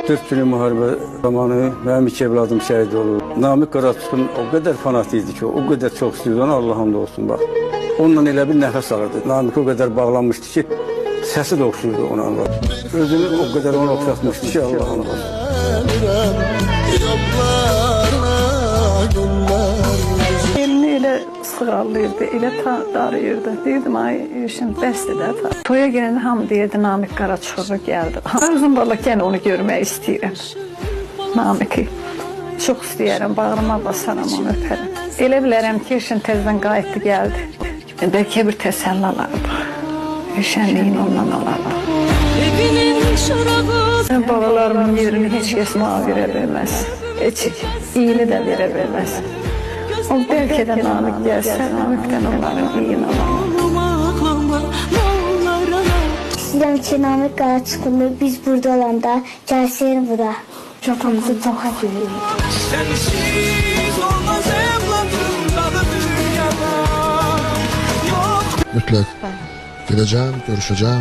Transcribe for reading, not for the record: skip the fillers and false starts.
4 günlük müharibə zamanı mənim 2 evladım şəhid olub. Namik Qaraçukun o qədər fanatiydi ki, o qədər çox istəyirdi ona, Allah hamd olsun bax. Onunla elə bir nəfəs alırdı. Namik o qədər bağlanmışdı ki, səsi də oxşuyurdu ona. Özünü o qədər ona oxşatmışdı ki, Allah hamd olsun. Elini elə sığallıyırdı, elə darıyırdı. Deyirdim, ay işin bəsdir də. Toya gələndə hamı deyirdi, Namik Qaraçuklu gəldi. Arzum valla gene onu görmək istəyirəm. Namiki. Çox istəyərəm, bağrıma basaram, onu öpərəm. Elə bilərəm ki, işin təzdən qayıtdı, gəldi. Bəlkə bir təsəlli alardı. Şənliyin ondan alardı. Babalarımın yerini heç kəs mənə verə bilməz. Heç iyini də verə bilməz. O bəlkə də Namik gəlsə, Namikdən onların iyini alalım. İstəyirəm ki, Namik Qaraçuklu biz burada olanda gəlsin bura. Çoxumuzu çox edirik. Sensiz olmaz evladım, dalı dünyada. Mütləq gedəcəm, görüşəcəm.